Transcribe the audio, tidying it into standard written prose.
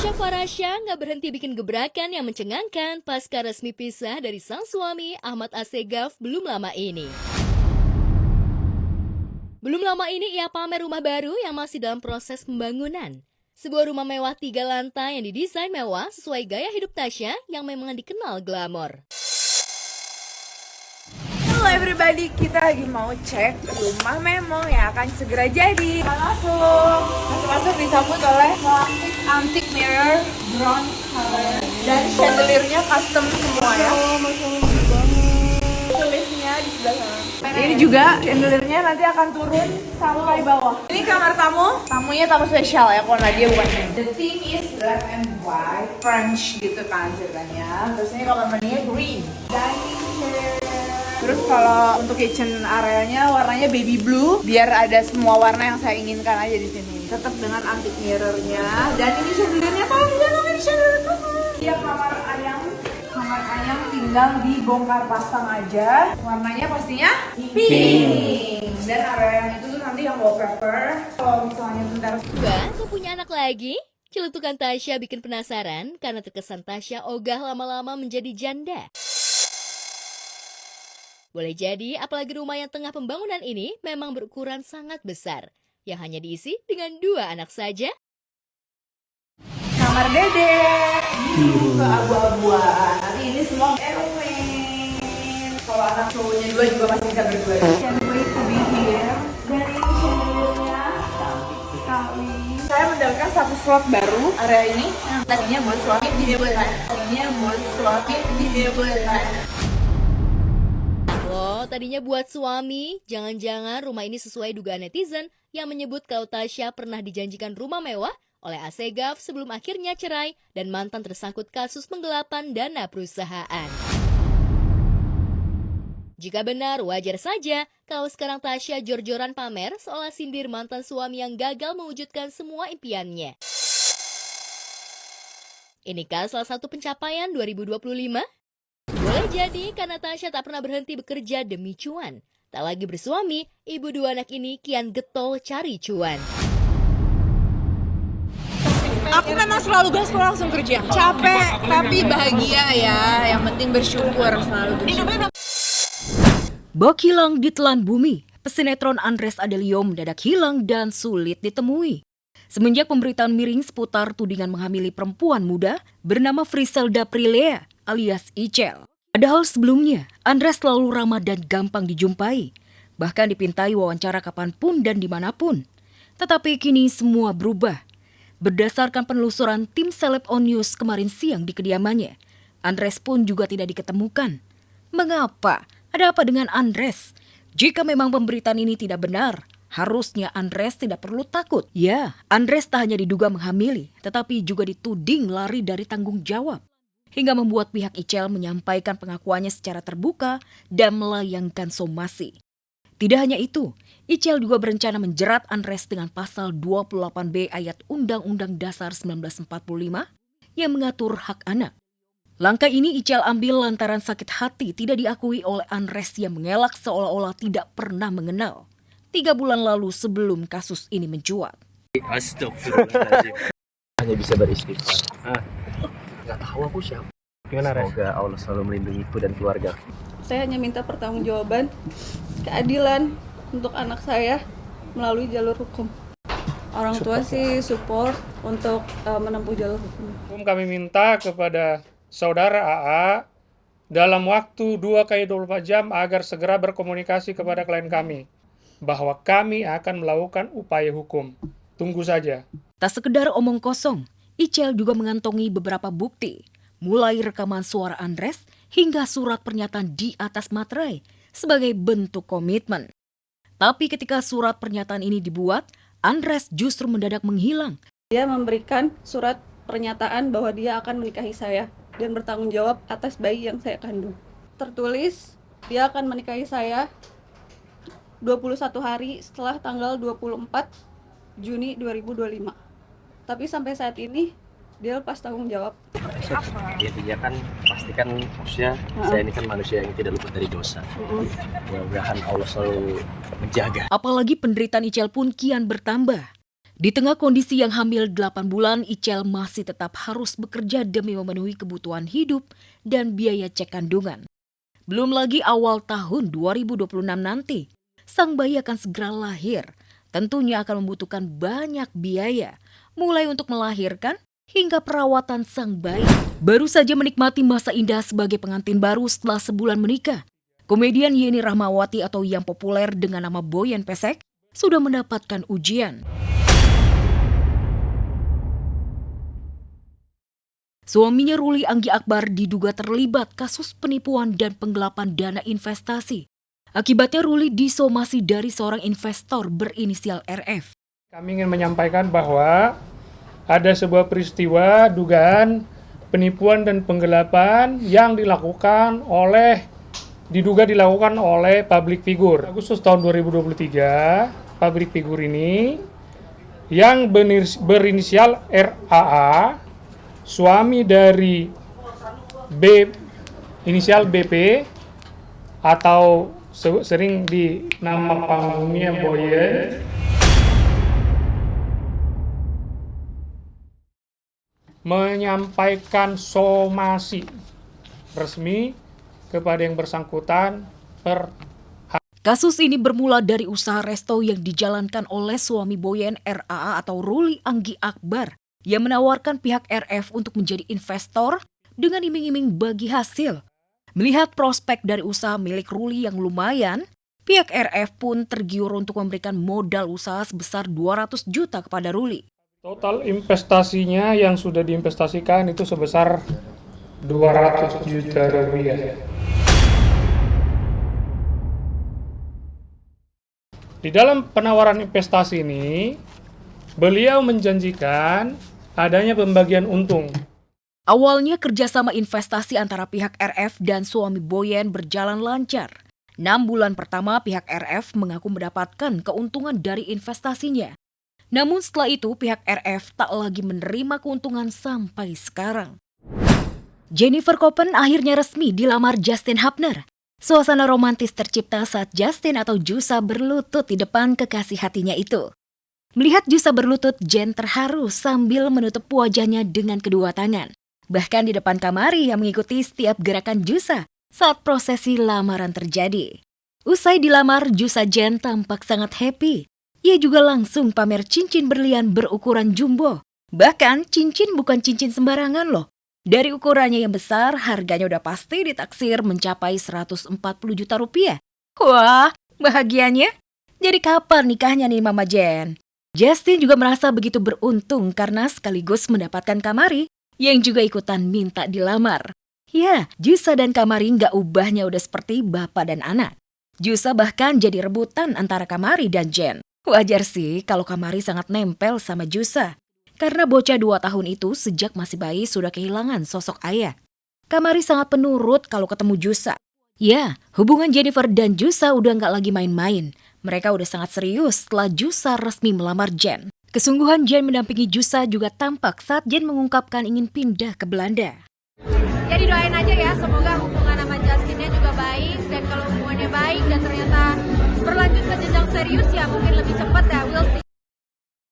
Tasya Farasya nggak berhenti bikin gebrakan yang mencengangkan pasca resmi pisah dari sang suami Ahmad Assegaf belum lama ini. Belum lama ini ia pamer rumah baru yang masih dalam proses pembangunan. Sebuah rumah mewah 3 lantai yang didesain mewah sesuai gaya hidup Tasya yang memang dikenal glamor. Halo everybody, kita lagi mau cek rumah Memo yang akan segera jadi. Masuk disambut oleh antique mirror bronze color dan chandeliernya custom semua ya. Tulisnya di sebelah sana. Ini juga chandeliernya nanti akan turun sampai bawah. Ini kamar tamu, tamunya tamu spesial ya, kalau Nadia bukan. The theme is black and white, French gitu kan ceritanya. Terus ini kamar mandinya green. Dining chair. Terus kalau untuk kitchen areanya warnanya baby blue, biar ada semua warna yang saya inginkan aja di sini. Tetap dengan antique mirrornya dan ini chandeliernya panjang, ini chandelier kamar. Iya, kamar ayam tinggal dibongkar pasang aja. Warnanya pastinya pink. Dan area yang itu tuh nanti yang wallpaper. Kalau misalnya bentar. Juga punya anak lagi? Celutukan Tasya bikin penasaran karena terkesan Tasya ogah lama-lama menjadi janda. Boleh jadi, apalagi rumah yang tengah pembangunan ini memang berukuran sangat besar, yang hanya diisi dengan 2 anak saja. Kamar Dede, biru keabu-abuan. Nanti ini semua erwin. Kalau anak cowoknya 2 juga masih bisa berdua. Can't wait to be here. Dan ini chandeliernya cantik sekali. Saya mendapatkan 1 slot baru area ini. Tadinya buat suami, ini buat anak. Tadinya buat suami, ini buat anak. Loh, tadinya buat suami, jangan-jangan rumah ini sesuai dugaan netizen yang menyebut kalau Tasya pernah dijanjikan rumah mewah oleh Assegaf sebelum akhirnya cerai dan mantan tersangkut kasus penggelapan dana perusahaan. Jika benar, wajar saja kalau sekarang Tasya jor-joran pamer seolah sindir mantan suami yang gagal mewujudkan semua impiannya. Inikah salah satu pencapaian 2025? Boleh jadi karena Tasya tak pernah berhenti bekerja demi cuan. Tak lagi bersuami, ibu 2 anak ini kian getol cari cuan. Aku memang selalu gaspol langsung kerja. Capek tapi bahagia ya. Yang penting bersyukur, selalu bersyukur. Bok hilang ditelan bumi, pesinetron Andres Adelio mendadak hilang dan sulit ditemui. Semenjak pemberitaan miring seputar tudingan menghamili perempuan muda bernama Friselda Prilea alias Icel. Padahal sebelumnya, Andres selalu ramah dan gampang dijumpai, bahkan dipintai wawancara kapanpun dan dimanapun. Tetapi kini semua berubah. Berdasarkan penelusuran tim Celeb On News kemarin siang di kediamannya, Andres pun juga tidak diketemukan. Mengapa? Ada apa dengan Andres? Jika memang pemberitaan ini tidak benar, harusnya Andres tidak perlu takut. Ya, Andres tak hanya diduga menghamili, tetapi juga dituding lari dari tanggung jawab. Hingga membuat pihak Icel menyampaikan pengakuannya secara terbuka dan melayangkan somasi. Tidak hanya itu, Icel juga berencana menjerat Andres dengan pasal 28B ayat Undang-Undang Dasar 1945 yang mengatur hak anak. Langkah ini Icel ambil lantaran sakit hati tidak diakui oleh Andres yang mengelak seolah-olah tidak pernah mengenal 3 bulan lalu sebelum kasus ini mencuat. Astagfirullahaladzim. Hanya bisa beristighfar. Gak tahu aku siapa. Gimana, Res? Semoga Allah selalu melindungiku dan keluarga. Saya hanya minta pertanggungjawaban, keadilan untuk anak saya melalui jalur hukum. Orang tua sih support untuk menempuh jalur hukum. Kami minta kepada saudara AA dalam waktu 2x24 jam agar segera berkomunikasi kepada klien kami bahwa kami akan melakukan upaya hukum. Tunggu saja. Tak sekedar omong kosong, Icel juga mengantongi beberapa bukti, mulai rekaman suara Andres hingga surat pernyataan di atas materai sebagai bentuk komitmen. Tapi ketika surat pernyataan ini dibuat, Andres justru mendadak menghilang. Dia memberikan surat pernyataan bahwa dia akan menikahi saya dan bertanggung jawab atas bayi yang saya kandung. Tertulis, dia akan menikahi saya 21 hari setelah tanggal 24 Juni 2025. Tapi sampai saat ini dia lepas tanggung jawab. Intinya kan pastikan maksudnya saya ini kan manusia yang tidak luput dari dosa. Mudah-mudahan Allah selalu menjaga. Apalagi penderitaan Icel pun kian bertambah. Di tengah kondisi yang hamil 8 bulan, Icel masih tetap harus bekerja demi memenuhi kebutuhan hidup dan biaya cek kandungan. Belum lagi awal tahun 2026 nanti, sang bayi akan segera lahir. Tentunya akan membutuhkan banyak biaya, mulai untuk melahirkan hingga perawatan sang bayi. Baru saja menikmati masa indah sebagai pengantin baru setelah sebulan menikah, komedian Yeni Rahmawati atau yang populer dengan nama Boyen Pesek sudah mendapatkan ujian. Suaminya Ruli Anggi Akbar diduga terlibat kasus penipuan dan penggelapan dana investasi. Akibatnya Ruli disomasi dari seorang investor berinisial RF. Kami ingin menyampaikan bahwa ada sebuah peristiwa dugaan penipuan dan penggelapan yang diduga dilakukan oleh public figure. Agustus tahun 2023, public figure ini yang berinisial RAA, suami dari inisial BP atau sering di nama panggungnya Boyen, menyampaikan somasi resmi kepada yang bersangkutan Kasus ini bermula dari usaha resto yang dijalankan oleh suami Boyen RAA atau Ruli Anggi Akbar yang menawarkan pihak RF untuk menjadi investor dengan iming-iming bagi hasil. Melihat prospek dari usaha milik Ruli yang lumayan, pihak RF pun tergiur untuk memberikan modal usaha sebesar 200 juta kepada Ruli. Total investasinya yang sudah diinvestasikan itu sebesar 200 juta rupiah. Di dalam penawaran investasi ini, beliau menjanjikan adanya pembagian untung. Awalnya kerjasama investasi antara pihak RF dan suami Boyen berjalan lancar. 6 bulan pertama pihak RF mengaku mendapatkan keuntungan dari investasinya. Namun setelah itu pihak RF tak lagi menerima keuntungan sampai sekarang. Jennifer Koppen akhirnya resmi dilamar Justin Hapner. Suasana romantis tercipta saat Justin atau Jusa berlutut di depan kekasih hatinya itu. Melihat Jusa berlutut, Jen terharu sambil menutup wajahnya dengan kedua tangan. Bahkan di depan Kamari yang mengikuti setiap gerakan Jusa saat prosesi lamaran terjadi. Usai dilamar, Jusa Jen tampak sangat happy. Ia juga langsung pamer cincin berlian berukuran jumbo. Bahkan cincin bukan cincin sembarangan loh. Dari ukurannya yang besar, harganya udah pasti ditaksir mencapai 140 juta rupiah. Wah, bahagianya. Jadi kapan nikahnya nih Mama Jen? Justin juga merasa begitu beruntung karena sekaligus mendapatkan Kamari yang juga ikutan minta dilamar. Ya, Jusa dan Kamari nggak ubahnya udah seperti bapak dan anak. Jusa bahkan jadi rebutan antara Kamari dan Jen. Wajar sih kalau Kamari sangat nempel sama Jusa. Karena bocah 2 tahun itu sejak masih bayi sudah kehilangan sosok ayah. Kamari sangat penurut kalau ketemu Jusa. Ya, hubungan Jennifer dan Jusa udah nggak lagi main-main. Mereka udah sangat serius setelah Jusa resmi melamar Jen. Kesungguhan Jen mendampingi Jusa juga tampak saat Jen mengungkapkan ingin pindah ke Belanda. Jadi doain aja ya, semoga hubungan sama Justinnya juga baik. Dan kalau hubungannya baik dan ternyata berlanjut ke jenjang serius ya mungkin lebih cepat ya, we'll see.